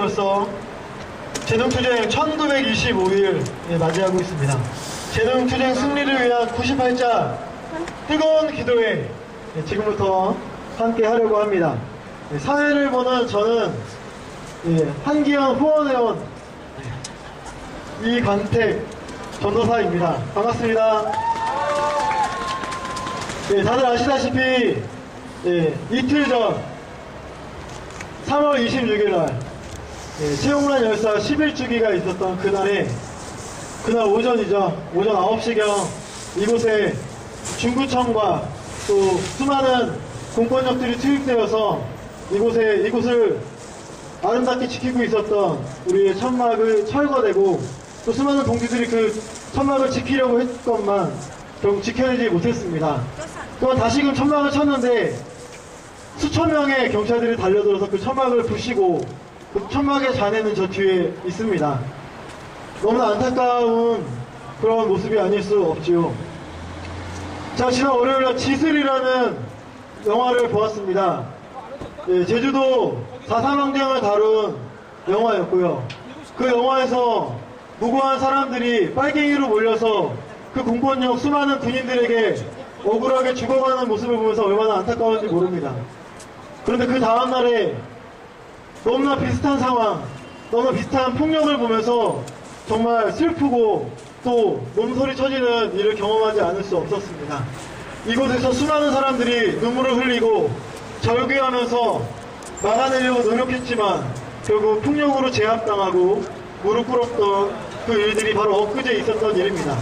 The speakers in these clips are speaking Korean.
기도회로서 재능투쟁 1925일 맞이하고 있습니다. 재능투쟁 승리를 위한 98자 뜨거운 기도회 지금부터 함께 하려고 합니다. 사회를 보는 저는 한기현 후원회원 이관택 전도사입니다. 반갑습니다. 다들 아시다시피 이틀 전 3월 26일 날 최용란 열사 11주기가 있었던 그날 오전이죠. 오전 9시경 이곳에 중구청과 또 수많은 공권력들이 투입되어서 이곳을 아름답게 지키고 있었던 우리의 천막을 철거되고 또 수많은 동지들이 그 천막을 지키려고 했건만 결국 지켜내지 못했습니다. 또한 다시금 천막을 쳤는데 수천 명의 경찰들이 달려들어서 그 천막을 부시고 그 천막의 잔해는 저 뒤에 있습니다. 너무나 안타까운 그런 모습이 아닐 수 없지요. 자, 지난 월요일날 지슬이라는 영화를 보았습니다. 제주도 4.3항쟁을 다룬 영화였고요. 그 영화에서 무고한 사람들이 빨갱이로 몰려서 그 공권력 수많은 군인들에게 억울하게 죽어가는 모습을 보면서 얼마나 안타까운지 모릅니다. 그런데 그 다음날에 너무나 비슷한 상황, 너무나 비슷한 폭력을 보면서 정말 슬프고 또 몸소리 쳐지는 일을 경험하지 않을 수 없었습니다. 이곳에서 수많은 사람들이 눈물을 흘리고 절규하면서 막아내려고 노력했지만 결국 폭력으로 제압당하고 무릎 꿇었던 그 일들이 바로 엊그제 있었던 일입니다.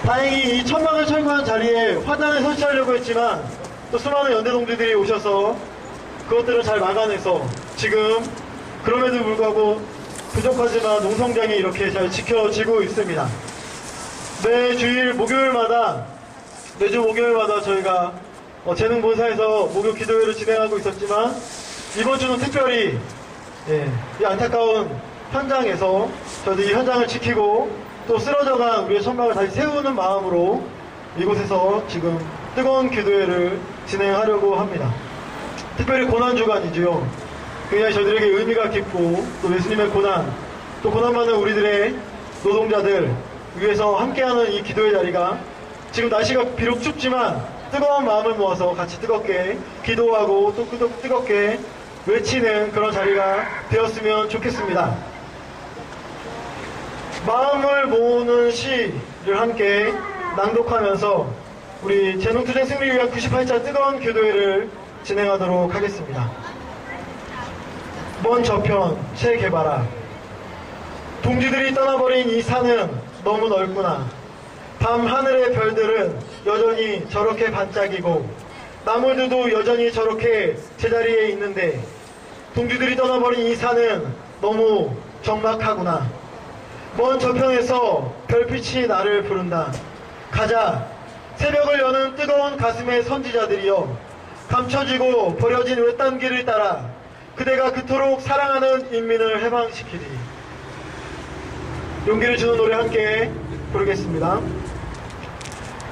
다행히 이 천막을 철거한 자리에 화단을 설치하려고 했지만 또 수많은 연대 동지들이 오셔서 그것들을 잘 막아내서 지금 그럼에도 불구하고 부족하지만 농성장이 이렇게 잘 지켜지고 있습니다. 매주 목요일마다 저희가 재능본사에서 목요 기도회를 진행하고 있었지만 이번 주는 특별히 이 안타까운 현장에서 저희도 이 현장을 지키고 또 쓰러져간 우리의 천막을 다시 세우는 마음으로 이곳에서 지금 뜨거운 기도회를 진행하려고 합니다. 특별히 고난주간이지요. 굉장히 저희들에게 의미가 깊고 또 예수님의 고난, 또 고난 많은 우리들의 노동자들 위해서 함께하는 이 기도의 자리가 지금 날씨가 비록 춥지만 뜨거운 마음을 모아서 같이 뜨겁게 기도하고 또 뜨겁게 외치는 그런 자리가 되었으면 좋겠습니다. 마음을 모으는 시를 함께 낭독하면서 우리 재능투쟁 승리를 위한 98자 뜨거운 기도회를 진행하도록 하겠습니다. 먼 저편 최개발아, 동지들이 떠나버린 이 산은 너무 넓구나. 밤 하늘의 별들은 여전히 저렇게 반짝이고 나무들도 여전히 저렇게 제자리에 있는데 동지들이 떠나버린 이 산은 너무 적막하구나. 먼 저편에서 별빛이 나를 부른다. 가자. 새벽을 여는 뜨거운 가슴의 선지자들이여, 감춰지고 버려진 외딴 길을 따라 그대가 그토록 사랑하는 인민을 해방시키리. 용기를 주는 노래 함께 부르겠습니다.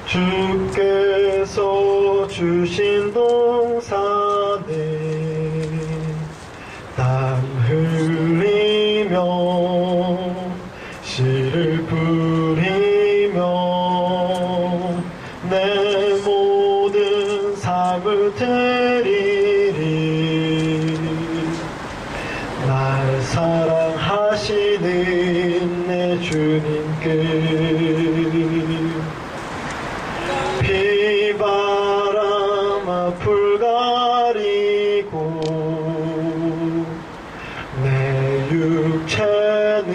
주께서 주신 동산에 땀 흘리며 씨를 뿌리며 내 모든 삶을 드리리. 날 사랑하시는 내 주님께 비바람 앞을 가리고 내 육체는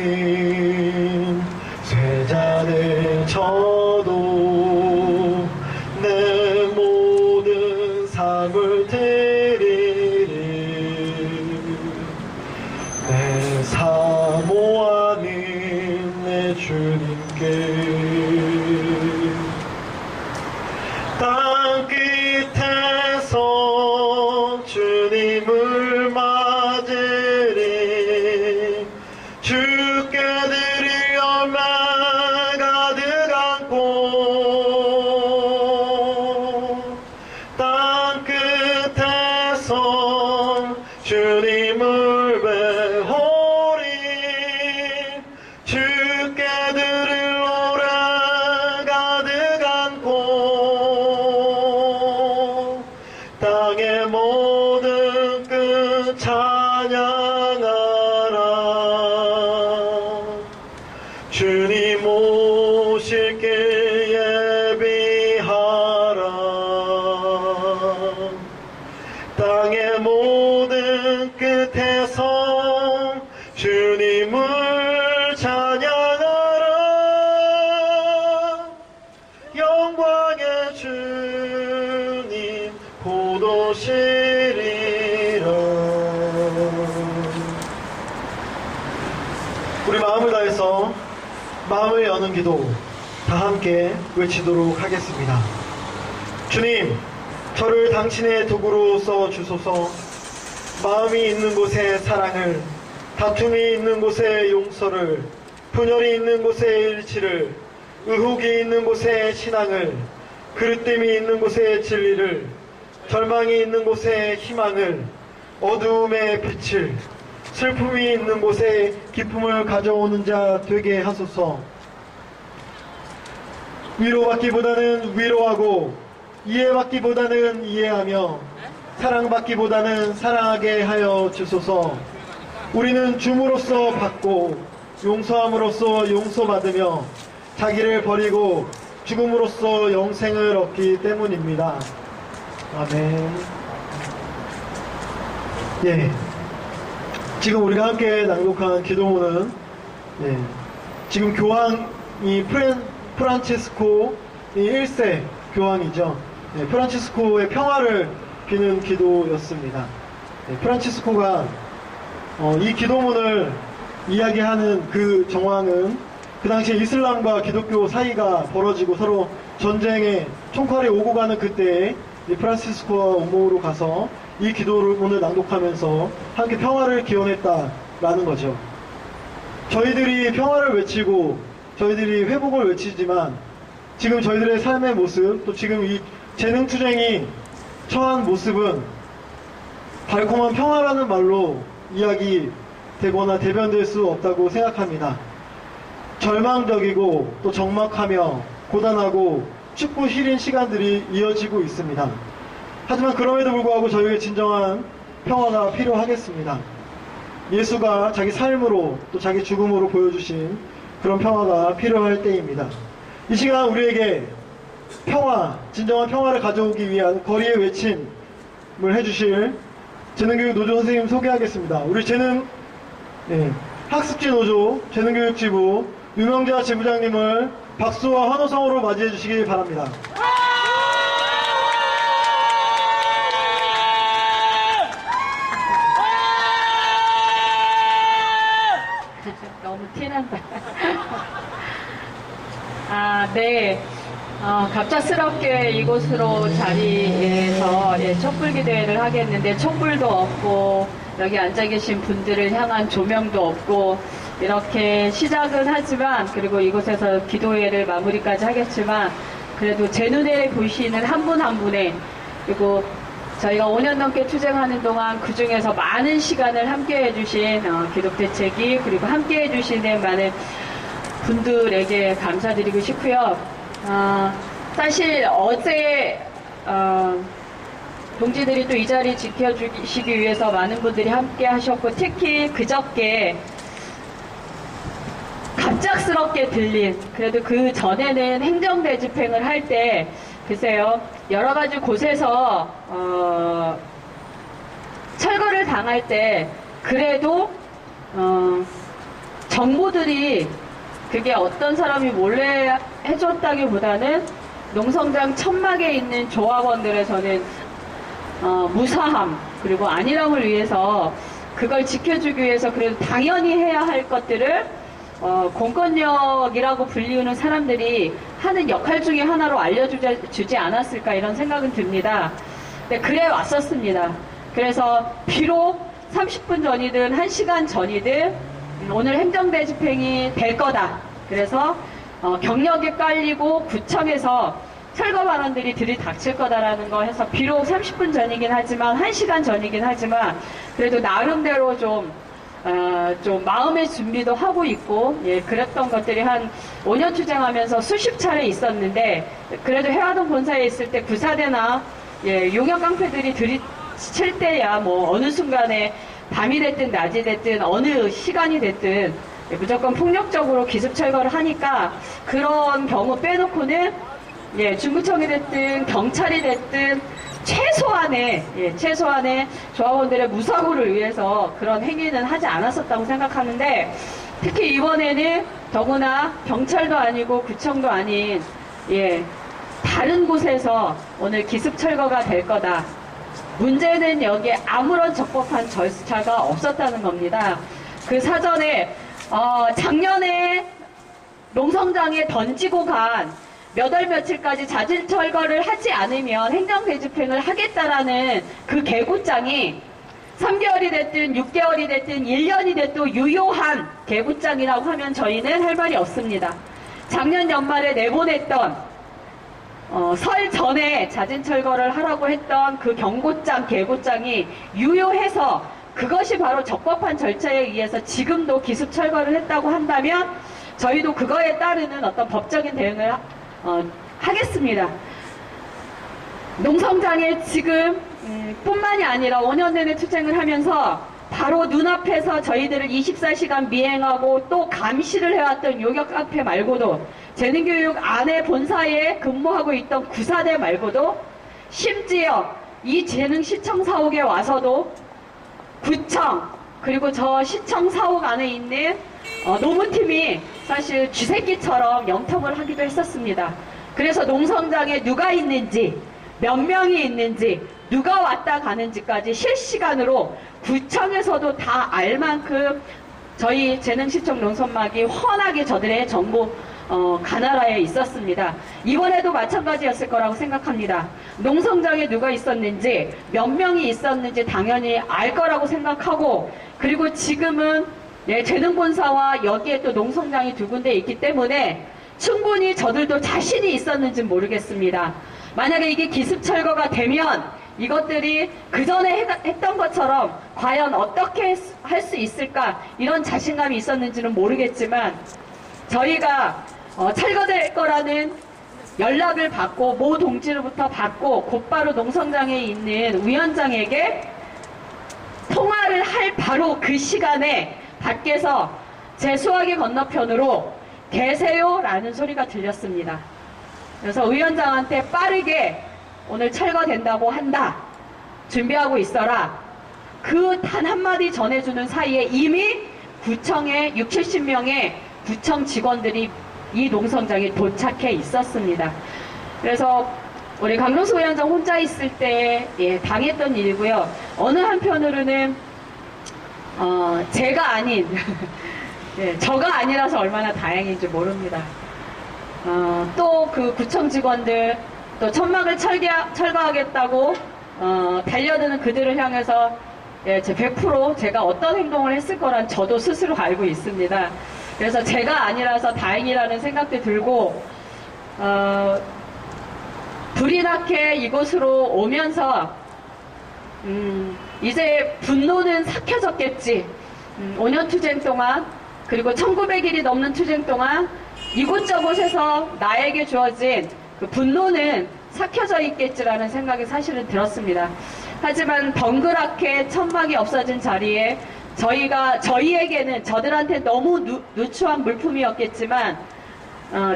쇠잔에 져도 내 모든 삶을 드리리. 내 사모하는 내 주님께 땅끝에서 주님을 맞으리. 주께 드릴 열매 가득 안고 땅끝에서 주님을 배워 우리 마음을 다해서 마음을 여는 기도 다 함께 외치도록 하겠습니다. 주님, 저를 당신의 도구로 써 주소서. 마음이 있는 곳에 사랑을, 다툼이 있는 곳에 용서를, 분열이 있는 곳에 일치를, 의혹이 있는 곳에 신앙을, 그릇됨이 있는 곳에 진리를, 절망이 있는 곳에 희망을, 어두움의 빛을, 슬픔이 있는 곳에 기쁨을 가져오는 자 되게 하소서. 위로받기보다는 위로하고, 이해받기보다는 이해하며, 사랑받기보다는 사랑하게 하여 주소서. 우리는 줌으로써 받고, 용서함으로써 용서받으며, 자기를 버리고 죽음으로써 영생을 얻기 때문입니다. 아멘. 예. 지금 우리가 함께 낭독한 기도문은, 예. 지금 교황이 프란치스코 1세 교황이죠. 예. 프란치스코의 평화를 비는 기도였습니다. 예. 프란치스코가 이 기도문을 이야기하는 그 정황은 그 당시에 이슬람과 기독교 사이가 벌어지고 서로 전쟁에 총칼이 오고 가는 그때에 프란치스코가 원목으로 가서 이 기도문을 낭독하면서 함께 평화를 기원했다라는 거죠. 저희들이 평화를 외치고 저희들이 회복을 외치지만 지금 저희들의 삶의 모습, 또 지금 이 재능투쟁이 처한 모습은 달콤한 평화라는 말로 이야기되거나 대변될 수 없다고 생각합니다. 절망적이고 또 적막하며 고단하고 춥고 시린 시간들이 이어지고 있습니다. 하지만 그럼에도 불구하고 저희에게 진정한 평화가 필요하겠습니다. 예수가 자기 삶으로 또 자기 죽음으로 보여주신 그런 평화가 필요할 때입니다. 이 시간 우리에게 평화, 진정한 평화를 가져오기 위한 거리의 외침을 해주실 재능교육 노조 선생님 소개하겠습니다. 우리 학습지 노조 재능교육지부 유명자 지부장님을 박수와 환호성으로 맞이해 주시기 바랍니다. 너무 티난다. 네. 갑작스럽게 이곳으로 자리에서 촛불기 대회를 하겠는데 촛불도 없고 여기 앉아 계신 분들을 향한 조명도 없고 이렇게 시작은 하지만 그리고 이곳에서 기도회를 마무리까지 하겠지만 그래도 제 눈에 보시는 한 분 한 분의 그리고 저희가 5년 넘게 투쟁하는 동안 그 중에서 많은 시간을 함께 해주신 기독대책위 그리고 함께 해주시는 많은 분들에게 감사드리고 싶고요. 사실 어제 동지들이 또 이 자리 지켜주시기 위해서 많은 분들이 함께 하셨고 특히 그저께 갑작스럽게 들린 그래도 그 전에는 행정대 집행을 할 때 글쎄요 여러 가지 곳에서 철거를 당할 때 그래도 정보들이 그게 어떤 사람이 몰래 해줬다기보다는 농성장 천막에 있는 조합원들에서는 무사함 그리고 안일함을 위해서 그걸 지켜주기 위해서 그래도 당연히 해야 할 것들을 공권력이라고 불리우는 사람들이 하는 역할 중에 하나로 알려주지 않았을까 이런 생각은 듭니다. 네, 그래 왔었습니다. 그래서 비록 30분 전이든 1시간 전이든 오늘 행정대 집행이 될 거다. 그래서 경력이 깔리고 구청에서 철거 발언들이 들이닥칠 거다라는 거 해서 비록 30분 전이긴 하지만 1시간 전이긴 하지만 그래도 나름대로 좀 마음의 준비도 하고 있고, 그랬던 것들이 한 5년 투쟁하면서 수십 차례 있었는데, 그래도 해화동 본사에 있을 때 구사대나, 용역 깡패들이 들이칠 때야 뭐 어느 순간에 밤이 됐든 낮이 됐든 어느 시간이 됐든 무조건 폭력적으로 기습 철거를 하니까 그런 경우 빼놓고는 중구청이 됐든 경찰이 됐든 최소한의 조합원들의 무사고를 위해서 그런 행위는 하지 않았었다고 생각하는데 특히 이번에는 더구나 경찰도 아니고 구청도 아닌 다른 곳에서 오늘 기습 철거가 될 거다. 문제는 여기에 아무런 적법한 절차가 없었다는 겁니다. 그 사전에 작년에 농성장에 던지고 간 몇 월 며칠까지 자진 철거를 하지 않으면 행정배 집행을 하겠다라는 그 개구장이 3개월이 됐든 6개월이 됐든 1년이 됐든 유효한 개구장이라고 하면 저희는 할 말이 없습니다. 작년 연말에 내보냈던 설 전에 자진 철거를 하라고 했던 그 경고장, 개고장이 유효해서 그것이 바로 적법한 절차에 의해서 지금도 기습 철거를 했다고 한다면 저희도 그거에 따르는 어떤 법적인 대응을 하겠습니다. 농성장에 지금 뿐만이 아니라 5년 내내 투쟁을 하면서 바로 눈앞에서 저희들을 24시간 미행하고 또 감시를 해왔던 요격 카페 말고도 재능교육 안에 본사에 근무하고 있던 구사대 말고도 심지어 이 재능시청 사옥에 와서도 구청 그리고 저 시청 사옥 안에 있는 노무팀이 사실 쥐새끼처럼 영통을 하기도 했었습니다. 그래서 농성장에 누가 있는지 몇 명이 있는지 누가 왔다 가는지까지 실시간으로 구청에서도 다 알 만큼 저희 재능시청 농선막이 훤하게 저들의 정보 가나라에 있었습니다. 이번에도 마찬가지였을 거라고 생각합니다. 농성장에 누가 있었는지 몇 명이 있었는지 당연히 알 거라고 생각하고 그리고 지금은 재능본사와 여기에 또 농성장이 두 군데 있기 때문에 충분히 저들도 자신이 있었는지 모르겠습니다. 만약에 이게 기습철거가 되면 이것들이 그 전에 했던 것처럼 과연 어떻게 할 수 있을까 이런 자신감이 있었는지는 모르겠지만 저희가 철거될 거라는 연락을 받고 모 동지로부터 받고 곧바로 농성장에 있는 위원장에게 통화를 할 바로 그 시간에 밖에서 제 수화기 건너편으로 계세요 라는 소리가 들렸습니다. 그래서 위원장한테 빠르게 오늘 철거된다고 한다. 준비하고 있어라. 그 단 한마디 전해주는 사이에 이미 구청에 60, 70명의 구청 직원들이 이 농성장에 도착해 있었습니다. 그래서 우리 강동수 위원장 혼자 있을 때 당했던 일이고요. 어느 한편으로는 제가 아닌 저가 아니라서 얼마나 다행인지 모릅니다. 또 그 구청 직원들 또 천막을 철거하겠다고 달려드는 그들을 향해서 제 100% 제가 어떤 행동을 했을 거란 저도 스스로 알고 있습니다. 그래서 제가 아니라서 다행이라는 생각도 들고 불이 나게 이곳으로 오면서 이제 분노는 삭혀졌겠지. 5년 투쟁 동안 그리고 1900일이 넘는 투쟁 동안 이곳저곳에서 나에게 주어진 그 분노는 삭혀져 있겠지라는 생각이 사실은 들었습니다. 하지만 덩그랗게 천막이 없어진 자리에 저희에게는 저들한테 너무 누추한 물품이었겠지만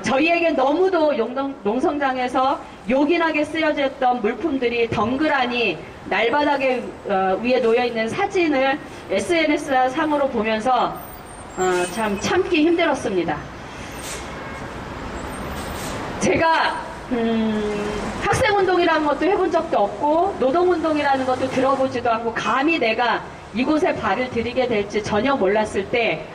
저희에게 너무도 농성장에서 요긴하게 쓰여졌던 물품들이 덩그라니 날바닥에 위에 놓여있는 사진을 SNS 상으로 보면서 참 참기 힘들었습니다. 제가 학생운동이라는 것도 해본 적도 없고 노동운동이라는 것도 들어보지도 않고 감히 내가 이곳에 발을 들이게 될지 전혀 몰랐을 때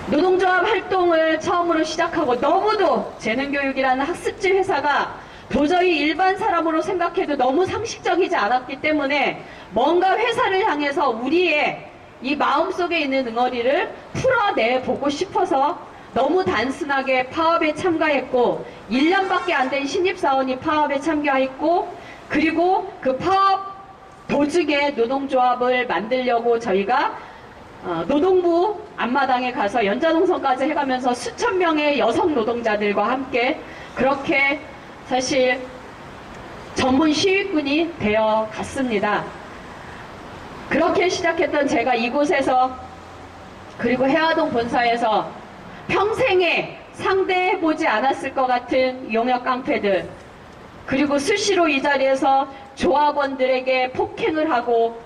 노동조합 활동을 처음으로 시작하고 너무도 재능교육이라는 학습지 회사가 도저히 일반 사람으로 생각해도 너무 상식적이지 않았기 때문에 뭔가 회사를 향해서 우리의 이 마음속에 있는 응어리를 풀어내보고 싶어서 너무 단순하게 파업에 참가했고 1년밖에 안 된 신입사원이 파업에 참가했고 그리고 그 파업 도중에 노동조합을 만들려고 저희가 노동부 앞마당에 가서 연자동선까지 해가면서 수천 명의 여성 노동자들과 함께 그렇게 사실 전문 시위꾼이 되어 갔습니다. 그렇게 시작했던 제가 이곳에서 그리고 해화동 본사에서 평생에 상대해보지 않았을 것 같은 용역 깡패들 그리고 수시로 이 자리에서 조합원들에게 폭행을 하고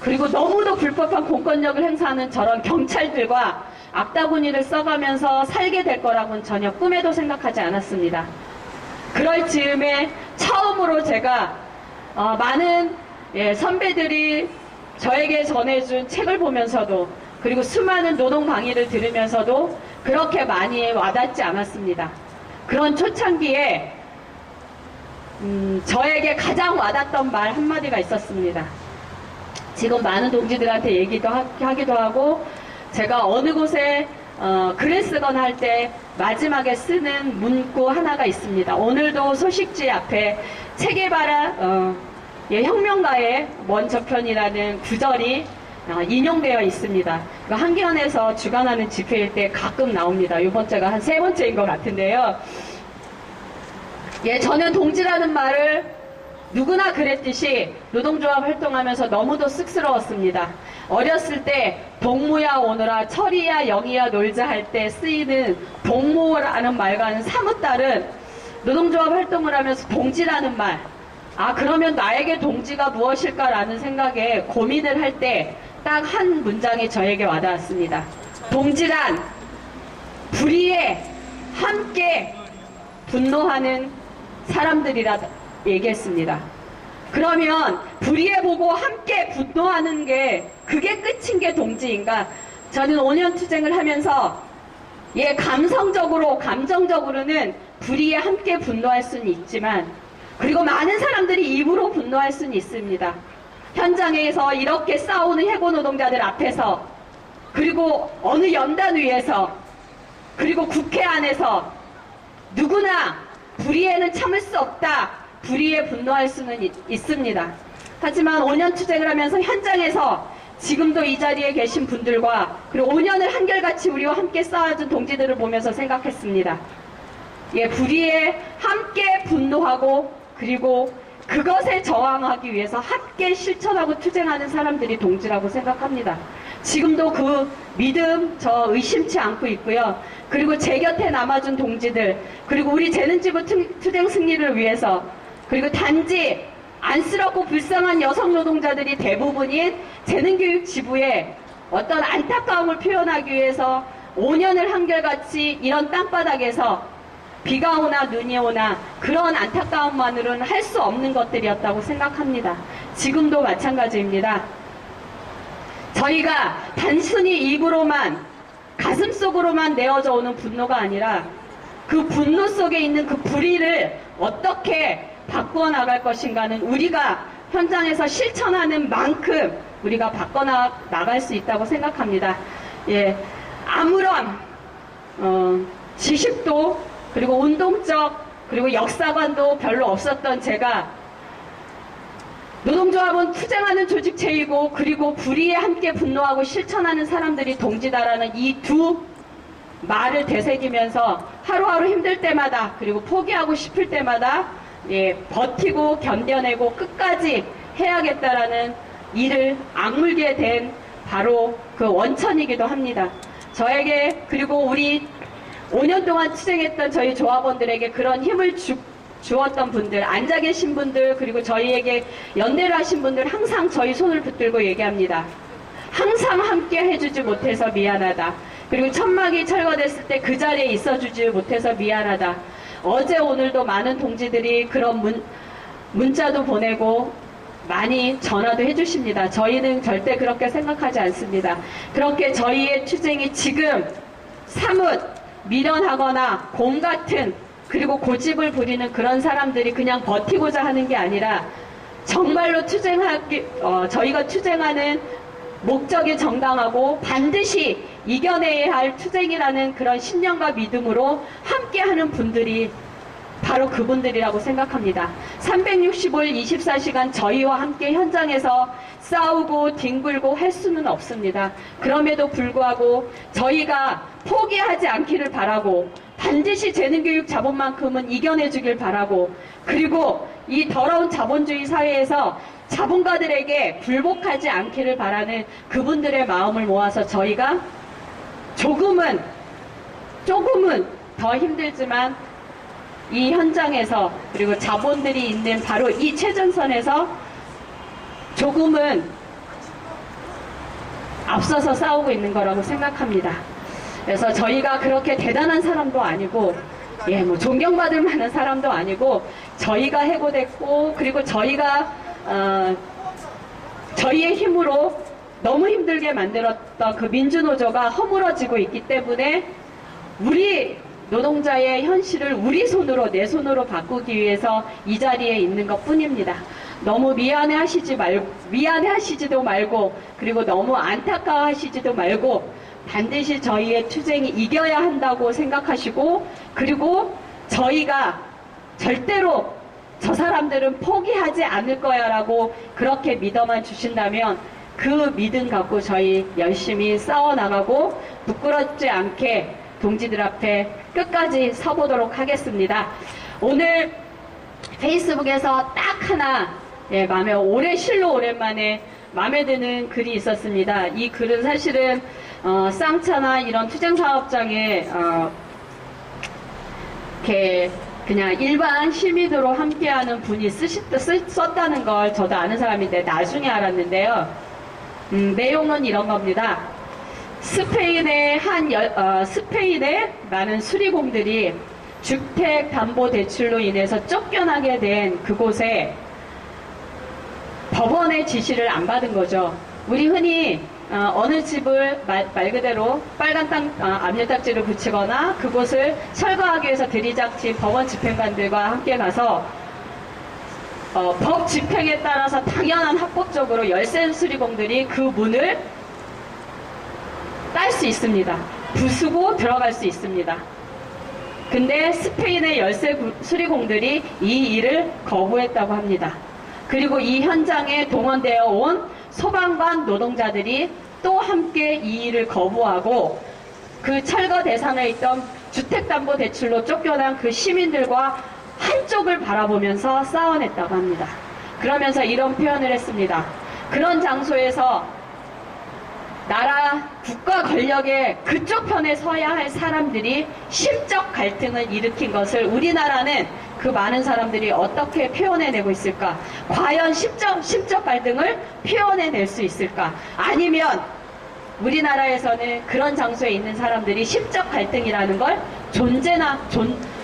그리고 너무도 불법한 공권력을 행사하는 저런 경찰들과 악다구니를 써가면서 살게 될 거라고는 전혀 꿈에도 생각하지 않았습니다. 그럴 즈음에 처음으로 제가 많은 선배들이 저에게 전해준 책을 보면서도 그리고 수많은 노동 강의를 들으면서도 그렇게 많이 와닿지 않았습니다. 그런 초창기에 저에게 가장 와닿던 말 한마디가 있었습니다. 지금 많은 동지들한테 얘기도 하기도 하고 제가 어느 곳에 글을 쓰거나 할 때 마지막에 쓰는 문구 하나가 있습니다. 오늘도 소식지 앞에 체게바라 혁명가의 먼 저편이라는 구절이 인용되어 있습니다. 한기원에서 주관하는 집회일 때 가끔 나옵니다. 이번 주가 한 3번째인 것 같은데요. 저는 동지라는 말을 누구나 그랬듯이 노동조합 활동하면서 너무도 쑥스러웠습니다. 어렸을 때 동무야 오너라 철이야 영이야 놀자 할 때 쓰이는 동무라는 말과는 사뭇 다른 노동조합 활동을 하면서 동지라는 말, 그러면 나에게 동지가 무엇일까라는 생각에 고민을 할 때 딱 한 문장이 저에게 와닿았습니다. 동지란 불의에 함께 분노하는 사람들이라 얘기했습니다. 그러면 불의에 보고 함께 분노하는 게 그게 끝인 게 동지인가? 저는 5년 투쟁을 하면서 감정적으로는 불의에 함께 분노할 수는 있지만 그리고 많은 사람들이 입으로 분노할 수는 있습니다. 현장에서 이렇게 싸우는 해고 노동자들 앞에서 그리고 어느 연단 위에서 그리고 국회 안에서 누구나 불의에는 참을 수 없다. 불의에 분노할 수는 있습니다. 하지만 5년 투쟁을 하면서 현장에서 지금도 이 자리에 계신 분들과 그리고 5년을 한결같이 우리와 함께 싸워준 동지들을 보면서 생각했습니다. 불의에 함께 분노하고 그리고 그것에 저항하기 위해서 함께 실천하고 투쟁하는 사람들이 동지라고 생각합니다. 지금도 그 믿음 저 의심치 않고 있고요. 그리고 제 곁에 남아준 동지들 그리고 우리 재능지부 투쟁 승리를 위해서 그리고 단지 안쓰럽고 불쌍한 여성 노동자들이 대부분인 재능교육지부에 어떤 안타까움을 표현하기 위해서 5년을 한결같이 이런 땅바닥에서 비가 오나 눈이 오나 그런 안타까움만으로는 할 수 없는 것들이었다고 생각합니다. 지금도 마찬가지입니다. 저희가 단순히 입으로만 가슴속으로만 내어져 오는 분노가 아니라 그 분노 속에 있는 그 불의를 어떻게 바꾸어 나갈 것인가는 우리가 현장에서 실천하는 만큼 우리가 바꿔나갈 수 있다고 생각합니다. 아무런 지식도 그리고 운동적 그리고 역사관도 별로 없었던 제가 노동조합은 투쟁하는 조직체이고 그리고 불의에 함께 분노하고 실천하는 사람들이 동지다라는 이 두 말을 되새기면서 하루하루 힘들 때마다 그리고 포기하고 싶을 때마다 버티고 견뎌내고 끝까지 해야겠다라는 일을 악물게 된 바로 그 원천이기도 합니다. 저에게 그리고 우리 5년 동안 투쟁했던 저희 조합원들에게 그런 힘을 주었던 분들, 앉아 계신 분들, 그리고 저희에게 연대를 하신 분들 항상 저희 손을 붙들고 얘기합니다. 항상 함께 해주지 못해서 미안하다. 그리고 천막이 철거됐을 때 그 자리에 있어주지 못해서 미안하다. 어제 오늘도 많은 동지들이 그런 문자도 보내고 많이 전화도 해주십니다. 저희는 절대 그렇게 생각하지 않습니다. 그렇게 저희의 투쟁이 지금 사뭇 미련하거나 곰 같은 그리고 고집을 부리는 그런 사람들이 그냥 버티고자 하는 게 아니라 정말로 저희가 투쟁하는 목적이 정당하고 반드시 이겨내야 할 투쟁이라는 그런 신념과 믿음으로 함께하는 분들이 바로 그분들이라고 생각합니다. 365일 24시간 저희와 함께 현장에서 싸우고 뒹굴고 할 수는 없습니다. 그럼에도 불구하고 저희가 포기하지 않기를 바라고 반드시 재능교육 자본만큼은 이겨내주길 바라고 그리고 이 더러운 자본주의 사회에서 자본가들에게 굴복하지 않기를 바라는 그분들의 마음을 모아서 저희가 조금은 더 힘들지만 이 현장에서 그리고 자본들이 있는 바로 이 최전선에서 조금은 앞서서 싸우고 있는 거라고 생각합니다. 그래서 저희가 그렇게 대단한 사람도 아니고 존경받을 만한 사람도 아니고 저희가 해고됐고 그리고 저희가 저희의 힘으로 너무 힘들게 만들었던 그 민주노조가 허물어지고 있기 때문에 우리 노동자의 현실을 우리 손으로, 내 손으로 바꾸기 위해서 이 자리에 있는 것 뿐입니다. 너무 미안해하시지도 말고, 그리고 너무 안타까워하시지도 말고, 반드시 저희의 투쟁이 이겨야 한다고 생각하시고, 그리고 저희가 절대로 저 사람들은 포기하지 않을 거야 라고 그렇게 믿어만 주신다면 그 믿음 갖고 저희 열심히 싸워나가고 부끄럽지 않게 동지들 앞에 끝까지 서보도록 하겠습니다. 오늘 페이스북에서 딱 하나 실로 오랜만에 마음에 드는 글이 있었습니다. 이 글은 사실은 쌍차나 이런 투쟁사업장에 이렇게 그냥 일반 시민으로 함께하는 분이 썼다는 걸 저도 아는 사람인데 나중에 알았는데요. 내용은 이런 겁니다. 스페인의 많은 수리공들이 주택담보대출로 인해서 쫓겨나게 된 그곳에 법원의 지시를 안 받은 거죠. 우리 흔히 어느 집을 말 그대로 빨간 압력딱지를 붙이거나 그곳을 철거하기 위해서 들이닥친 법원 집행관들과 함께 가서 법 집행에 따라서 당연한 합법적으로 열쇠 수리공들이 그 문을 딸 수 있습니다. 부수고 들어갈 수 있습니다. 근데 스페인의 열쇠 수리공들이 이 일을 거부했다고 합니다. 그리고 이 현장에 동원되어 온 소방관 노동자들이 또 함께 이 일을 거부하고 그 철거 대상에 있던 주택담보대출로 쫓겨난 그 시민들과 한쪽을 바라보면서 싸워냈다고 합니다. 그러면서 이런 표현을 했습니다. 그런 장소에서 나라, 국가 권력의 그쪽 편에 서야 할 사람들이 심적 갈등을 일으킨 것을 우리나라는 그 많은 사람들이 어떻게 표현해내고 있을까? 과연 심적 갈등을 표현해낼 수 있을까? 아니면 우리나라에서는 그런 장소에 있는 사람들이 심적 갈등이라는 걸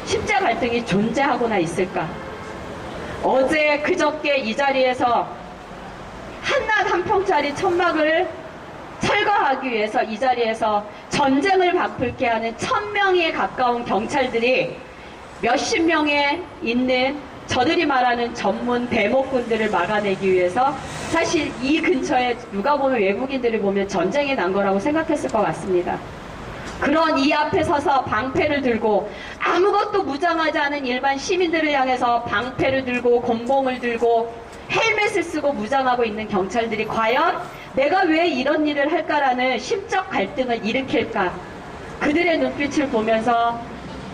심적 갈등이 존재하거나 있을까? 어제 그저께 이 자리에서 한낮 한 평짜리 천막을 철거하기 위해서 이 자리에서 전쟁을 바쁠게 하는 1000명에 가까운 경찰들이 몇십 명에 있는 저들이 말하는 전문 대목군들을 막아내기 위해서 사실 이 근처에 누가 보면 외국인들을 보면 전쟁이 난 거라고 생각했을 것 같습니다. 그런 이 앞에 서서 방패를 들고 아무것도 무장하지 않은 일반 시민들을 향해서 방패를 들고 곤봉을 들고 헬멧을 쓰고 무장하고 있는 경찰들이 과연 내가 왜 이런 일을 할까라는 심적 갈등을 일으킬까? 그들의 눈빛을 보면서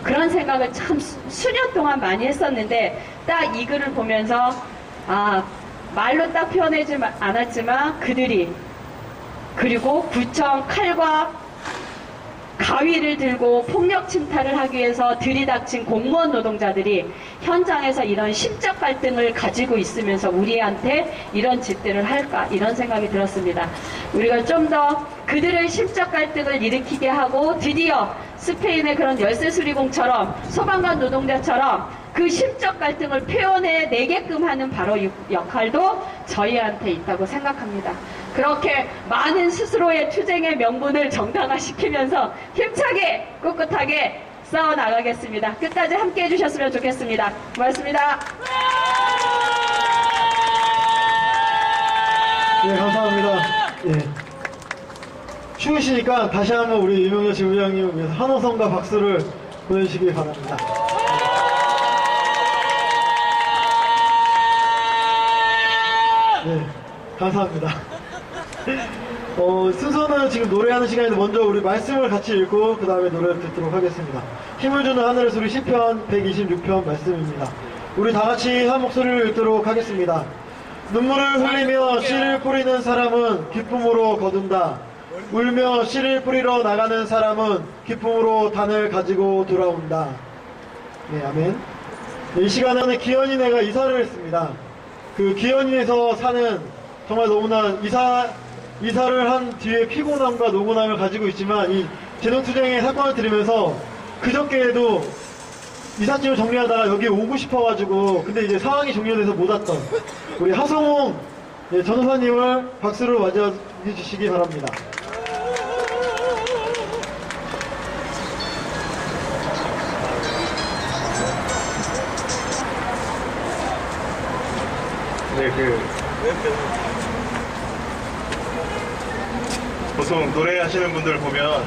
그런 생각을 참 수년 동안 많이 했었는데 딱 이 글을 보면서 말로 딱 표현하지 않았지만 그들이 그리고 구청 칼과 가위를 들고 폭력 침탈을 하기 위해서 들이닥친 공무원 노동자들이 현장에서 이런 심적 갈등을 가지고 있으면서 우리한테 이런 짓들을 할까 이런 생각이 들었습니다. 우리가 좀 더 그들의 심적 갈등을 일으키게 하고 드디어 스페인의 그런 열쇠 수리공처럼 소방관 노동자처럼 그 심적 갈등을 표현해내게끔 하는 바로 역할도 저희한테 있다고 생각합니다. 그렇게 많은 스스로의 투쟁의 명분을 정당화시키면서 힘차게 꿋꿋하게 싸워나가겠습니다. 끝까지 함께 해주셨으면 좋겠습니다. 고맙습니다. 네, 감사합니다. 예. 추우시니까 다시 한번 우리 이명렬 지부장님을 위해서 환호성과 박수를 보내주시기 바랍니다. 네, 감사합니다. 순서는 지금 노래하는 시간인데 먼저 우리 말씀을 같이 읽고 그 다음에 노래를 듣도록 하겠습니다. 힘을 주는 하늘의 소리 시편 126편 말씀입니다. 우리 다 같이 한 목소리를 읽도록 하겠습니다. 눈물을 흘리며 씨를 뿌리는 사람은 기쁨으로 거둔다. 울며 씨를 뿌리러 나가는 사람은 기쁨으로 단을 가지고 돌아온다. 네, 아멘. 이 시간에는 기현이네가 이사를 했습니다. 그 기현이에서 사는 정말 너무나 이사를 한 뒤에 피곤함과 노곤함을 가지고 있지만 이 재정투쟁의 사건을 들으면서 그저께에도 이삿짐을 정리하다가 여기 오고 싶어가지고 근데 이제 상황이 종료돼서 못 왔던 우리 하성홍 전호사님을 박수로 해주시기 바랍니다. 네, 보통 노래하시는 분들 보면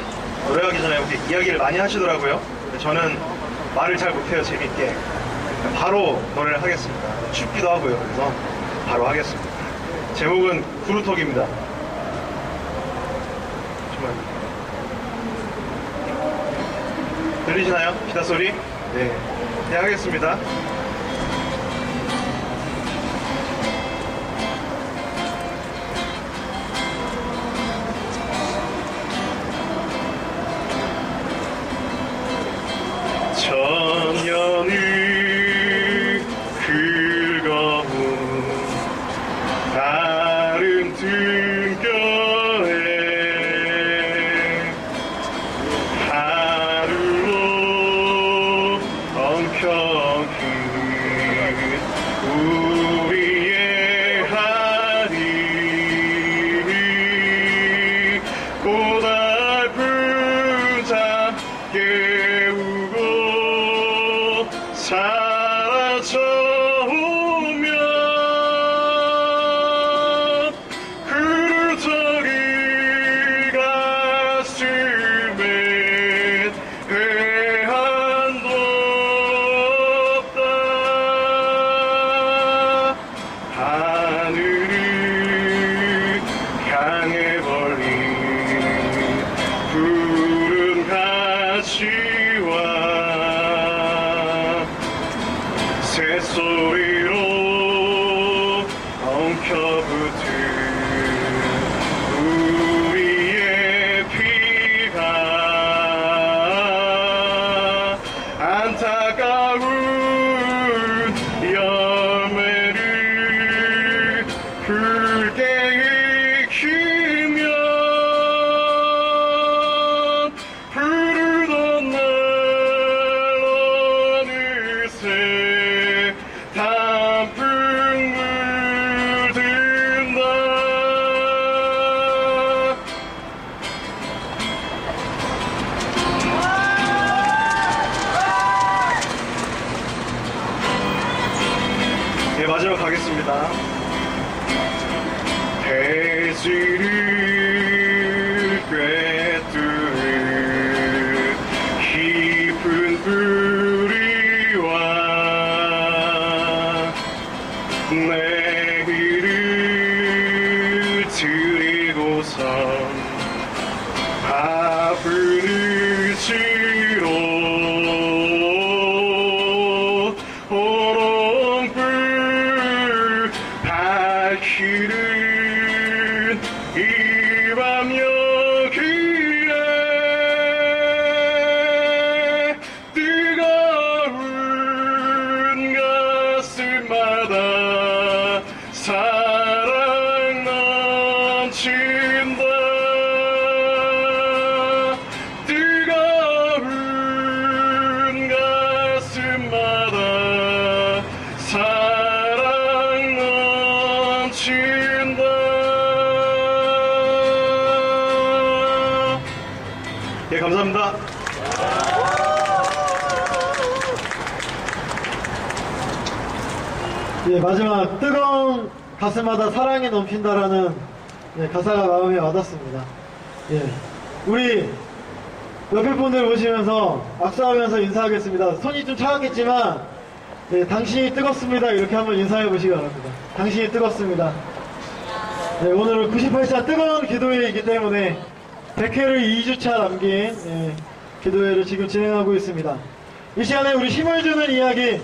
노래하기 전에 이렇게 이야기를 많이 하시더라고요. 근데 저는 말을 잘 못해요, 재밌게. 바로 노래를 하겠습니다. 춥기도 하고요. 그래서 바로 하겠습니다. 제목은 구루톡입니다. 정말 들리시나요? 기타 소리? 네, 네 하겠습니다. 천년의 긁어온 다른 등뼈에 하루로 엉켜큰 우리의 하늘이 고달픈 잠 깨우고 사라져오면 구루톡이 가슴에 회한도 없다. 하늘을 향해 벌린 푸른 가시와 새소리로 엉켜붙은 우리의 피가 안타까운 열매를 붉게 익히면 푸르던 날 어느새 단풍 물든다. 네, 마지막 가겠습니다. 대지를 꿰뚫은 깊은 뿌리와 내일을 드리고선 바쁜 의지로 호롱불 밝히는 이 밤 여기에 뜨거운 가슴마다 사랑 넘친다. 뜨거운 가슴마다 사랑 넘친다. 예, 감사합니다. 예, 마지막 뜨거운 가슴마다 사랑이 넘친다라는 예, 가사가 마음에 와닿습니다. 예, 우리 옆에 분들 보시면서 악수하면서 인사하겠습니다. 손이 좀 차갑겠지만 예, 당신이 뜨겁습니다. 이렇게 한번 인사해 보시기 바랍니다. 당신이 뜨겁습니다. 예, 오늘은 98차 뜨거운 기도회이기 때문에 100회를 2주차 남긴 예, 기도회를 지금 진행하고 있습니다. 이 시간에 우리 힘을 주는 이야기,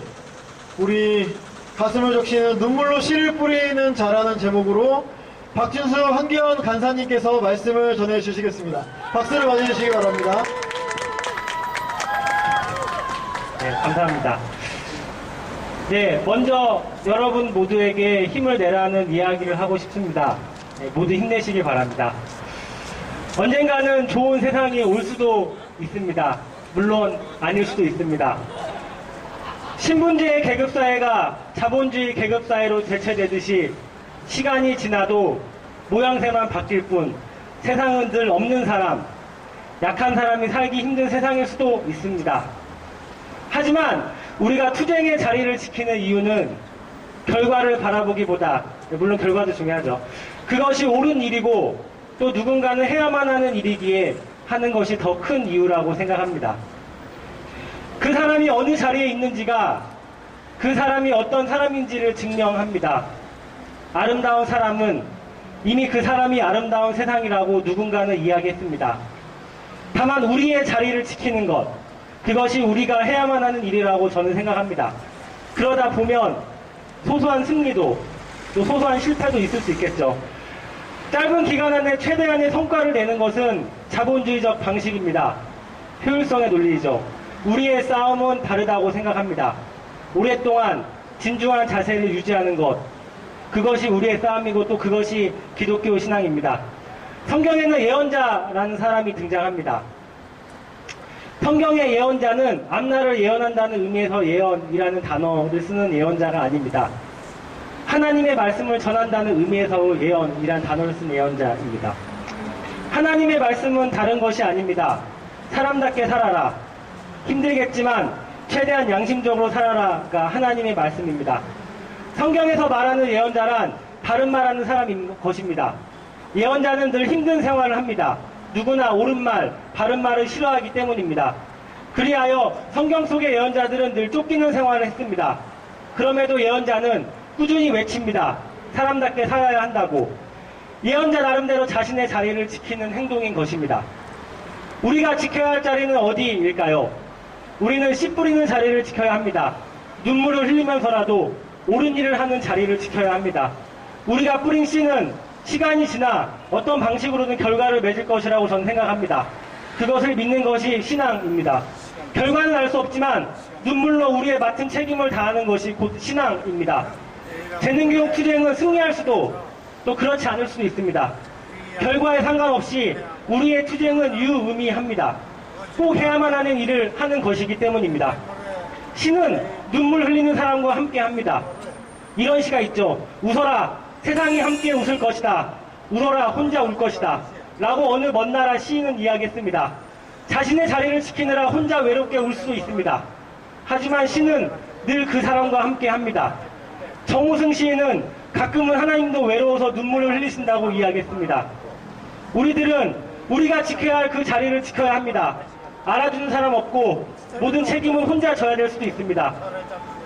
우리 가슴을 적시는 눈물로 씨를 뿌리는 자라는 제목으로 박준수 한기현 간사님께서 말씀을 전해주시겠습니다. 박수를 맞이해주시기 바랍니다. 네, 감사합니다. 네, 먼저 여러분 모두에게 힘을 내라는 이야기를 하고 싶습니다. 네, 모두 힘내시길 바랍니다. 언젠가는 좋은 세상이 올 수도 있습니다. 물론 아닐 수도 있습니다. 신분주의 계급사회가 자본주의 계급사회로 대체되듯이 시간이 지나도 모양새만 바뀔 뿐 세상은 늘 없는 사람, 약한 사람이 살기 힘든 세상일 수도 있습니다. 하지만 우리가 투쟁의 자리를 지키는 이유는 결과를 바라보기보다, 물론 결과도 중요하죠. 그것이 옳은 일이고 또 누군가는 해야만 하는 일이기에 하는 것이 더 큰 이유라고 생각합니다. 그 사람이 어느 자리에 있는지가 그 사람이 어떤 사람인지를 증명합니다. 아름다운 사람은 이미 그 사람이 아름다운 세상이라고 누군가는 이야기했습니다. 다만 우리의 자리를 지키는 것, 그것이 우리가 해야만 하는 일이라고 저는 생각합니다. 그러다 보면 소소한 승리도 또 소소한 실패도 있을 수 있겠죠. 짧은 기간 안에 최대한의 성과를 내는 것은 자본주의적 방식입니다. 효율성의 논리이죠. 우리의 싸움은 다르다고 생각합니다. 오랫동안 진중한 자세를 유지하는 것, 그것이 우리의 싸움이고 또 그것이 기독교 신앙입니다. 성경에는 예언자라는 사람이 등장합니다. 성경의 예언자는 앞날을 예언한다는 의미에서 예언이라는 단어를 쓰는 예언자가 아닙니다. 하나님의 말씀을 전한다는 의미에서 예언이라는 단어를 쓴 예언자입니다. 하나님의 말씀은 다른 것이 아닙니다. 사람답게 살아라. 힘들겠지만 최대한 양심적으로 살아라가 하나님의 말씀입니다. 성경에서 말하는 예언자란 바른 말하는 사람인 것입니다. 예언자는 늘 힘든 생활을 합니다. 누구나 옳은 말, 바른 말을 싫어하기 때문입니다. 그리하여 성경 속의 예언자들은 늘 쫓기는 생활을 했습니다. 그럼에도 예언자는 꾸준히 외칩니다. 사람답게 살아야 한다고. 예언자 나름대로 자신의 자리를 지키는 행동인 것입니다. 우리가 지켜야 할 자리는 어디일까요? 우리는 씨 뿌리는 자리를 지켜야 합니다. 눈물을 흘리면서라도 옳은 일을 하는 자리를 지켜야 합니다. 우리가 뿌린 씨는 시간이 지나 어떤 방식으로든 결과를 맺을 것이라고 저는 생각합니다. 그것을 믿는 것이 신앙입니다. 결과는 알 수 없지만 눈물로 우리의 맡은 책임을 다하는 것이 곧 신앙입니다. 재능교육 투쟁은 승리할 수도 또 그렇지 않을 수도 있습니다. 결과에 상관없이 우리의 투쟁은 유의미합니다. 꼭 해야만 하는 일을 하는 것이기 때문입니다. 시는 눈물 흘리는 사람과 함께 합니다. 이런 시가 있죠. 웃어라, 세상이 함께 웃을 것이다. 울어라, 혼자 울 것이다. 라고 어느 먼 나라 시인은 이야기했습니다. 자신의 자리를 지키느라 혼자 외롭게 울 수도 있습니다. 하지만 시는 늘 그 사람과 함께 합니다. 정우승 시인은 가끔은 하나님도 외로워서 눈물을 흘리신다고 이야기했습니다. 우리들은 우리가 지켜야 할 그 자리를 지켜야 합니다. 알아주는 사람 없고 모든 책임은 혼자 져야 될 수도 있습니다.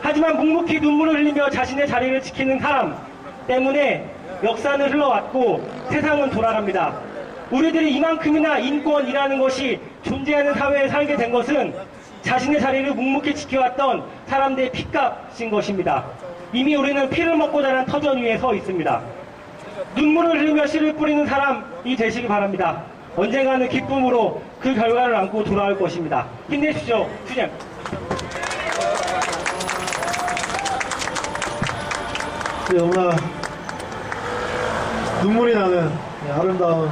하지만 묵묵히 눈물을 흘리며 자신의 자리를 지키는 사람 때문에 역사는 흘러왔고 세상은 돌아갑니다. 우리들이 이만큼이나 인권이라는 것이 존재하는 사회에 살게 된 것은 자신의 자리를 묵묵히 지켜왔던 사람들의 핏값인 것입니다. 이미 우리는 피를 먹고 자란 터전 위에 서 있습니다. 눈물을 흘리며 씨를 뿌리는 사람이 되시기 바랍니다. 언젠가는 기쁨으로 그 결과를 안고 돌아올 것입니다. 힘내십시오. 투쟁. 너무나 눈물이 나는 아름다운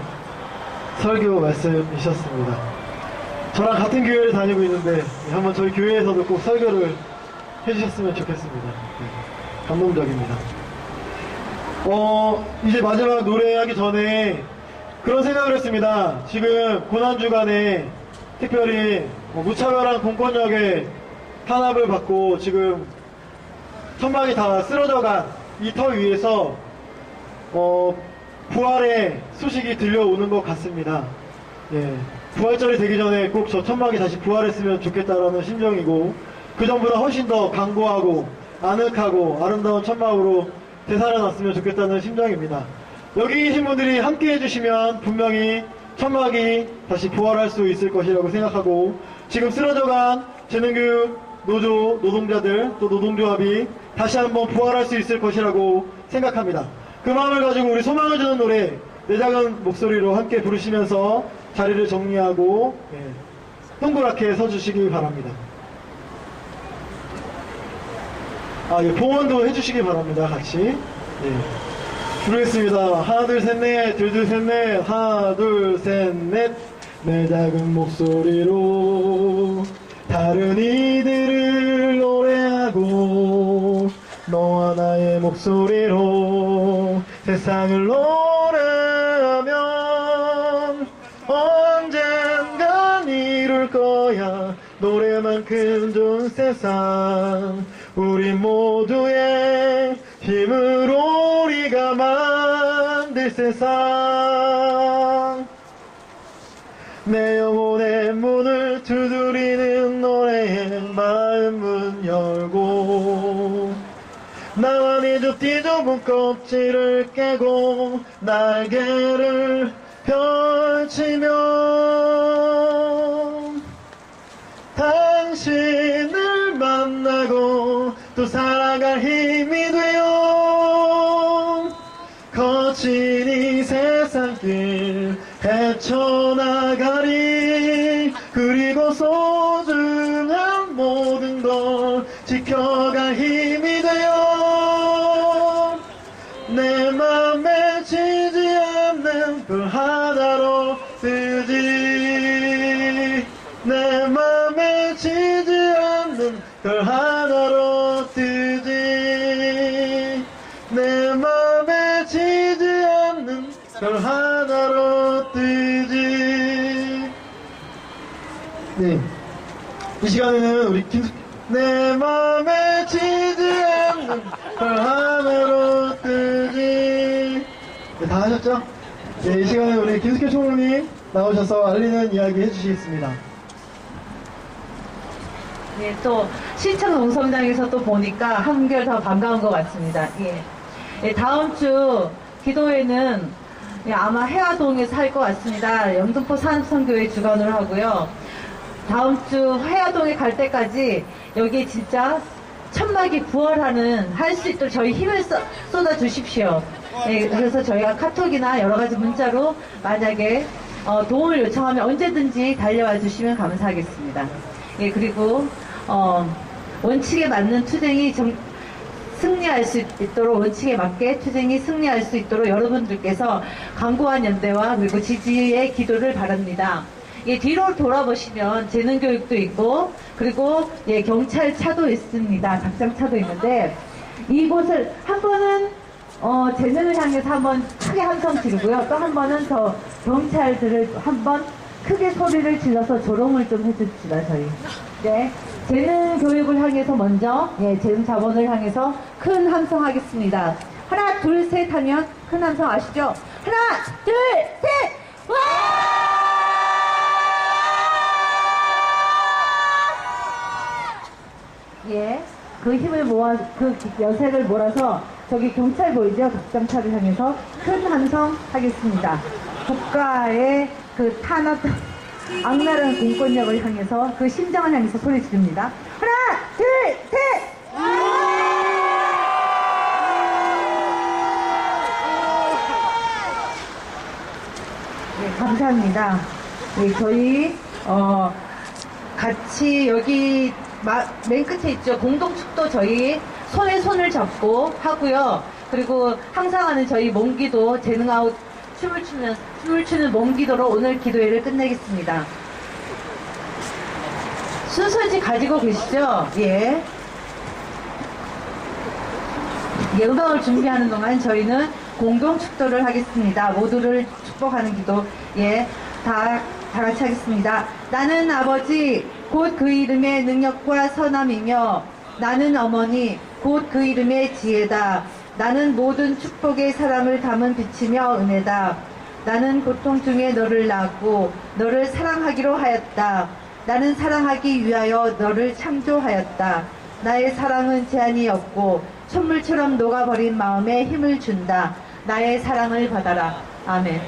설교 말씀이셨습니다. 저랑 같은 교회를 다니고 있는데 한번 저희 교회에서도 꼭 설교를 해주셨으면 좋겠습니다. 감동적입니다. 이제 마지막 노래하기 전에 그런 생각을 했습니다. 지금 고난주간에 특별히 무차별한 공권력의 탄압을 받고 지금 천막이 다 쓰러져간 이 터 위에서 부활의 소식이 들려오는 것 같습니다. 예, 부활절이 되기 전에 꼭 저 천막이 다시 부활했으면 좋겠다라는 심정이고 그 전보다 훨씬 더 강고하고 아늑하고 아름다운 천막으로 되살아났으면 좋겠다는 심정입니다. 여기 계신 분들이 함께 해주시면 분명히 천막이 다시 부활할 수 있을 것이라고 생각하고 지금 쓰러져간 재능교육 노조 노동자들 또 노동조합이 다시 한번 부활할 수 있을 것이라고 생각합니다. 그 마음을 가지고 우리 소망을 주는 노래 내 작은 목소리로 함께 부르시면서 자리를 정리하고 동그랗게 서주시기 바랍니다. 봉헌도 해주시기 바랍니다. 같이. 부르겠습니다. 하나 둘 셋 넷 둘 둘 셋 넷 하나 둘 셋 넷 내 작은 목소리로 다른 이들을 노래하고 너와 나의 목소리로 세상을 노래 노래만큼 좋은 세상 우리 모두의 힘으로 우리가 만들 세상 내 영혼의 문을 두드리는 노래에 마음 문 열고 나만이 좁디 좁은 껍질을 깨고 날개를 펼치면 당신을 만나고 또 살아갈 힘이 되어 거친 이 세상길 헤쳐나가리 그리고 소중한 모든 걸 지켜갈 힘이 되어 내 맘에 지지 않는 별 하나로 뜨지 내 맘에 지지 않는 별 하나로 뜨지 내 맘에 지지 않는 별 하나로 뜨지 네, 이 시간에는 우리 내 맘에 지지 않는 별 하나로 뜨지 네, 다 하셨죠? 네, 이 시간에 우리 김숙현 총무님 나오셔서 알리는 이야기 해주시겠습니다. 예, 또 신천 농성장에서 또 보니까 한결 더 반가운 것 같습니다. 예. 예, 다음 주 기도회는 예, 아마 해화동에서 할 것 같습니다. 영등포 산업선교회 주관으로 하고요. 다음 주 해화동에 갈 때까지 여기 진짜 천막이 부활하는 할 수 있도록 저희 힘을 쏟아 주십시오. 예, 그래서 저희가 카톡이나 여러 가지 문자로 만약에 도움을 요청하면 언제든지 달려와 주시면 감사하겠습니다. 예, 그리고 원칙에 맞는 투쟁이 승리할 수 있도록 원칙에 맞게 투쟁이 승리할 수 있도록 여러분들께서 강고한 연대와 그리고 지지의 기도를 바랍니다. 예, 뒤로 돌아보시면 재능교육도 있고 그리고 예, 경찰차도 있습니다. 작장차도 있는데 이곳을 한 번은 재능을 향해서 한번 크게 함성 지르고요. 또 한 번은 더 경찰들을 한번 크게 소리를 질러서 조롱을 좀 해줍시다. 저희. 네, 재능 교육을 향해서 먼저 예, 재능 자본을 향해서 큰 함성 하겠습니다. 하나 둘 셋 하면 큰 함성 아시죠? 하나 둘 셋 와! 예, 그 힘을 모아, 그 여색을 몰아서 저기 경찰 보이죠? 덕장차를 향해서 큰 함성 하겠습니다. 국가의 그 탄압, 악랄한 공권력을 향해서 그 심장을 향해서 소리 지릅니다. 하나, 둘, 셋! 네, 감사합니다. 네, 저희, 같이 여기 맨 끝에 있죠. 공동축도 저희 손에 손을 잡고 하고요. 그리고 항상 하는 저희 몸기도 재능아웃 춤을 추는 몸기도로 오늘 기도회를 끝내겠습니다. 순서지 가지고 계시죠? 예. 예, 음악을 준비하는 동안 저희는 공동축도를 하겠습니다. 모두를 축복하는 기도, 예, 다 같이 하겠습니다. 나는 아버지 곧 그 이름의 능력과 선함이며 나는 어머니 곧 그 이름의 지혜다. 나는 모든 축복의 사랑을 담은 빛이며 은혜다. 나는 고통 중에 너를 낳았고 너를 사랑하기로 하였다. 나는 사랑하기 위하여 너를 창조하였다. 나의 사랑은 제한이 없고 촛물처럼 녹아버린 마음에 힘을 준다. 나의 사랑을 받아라. 아멘.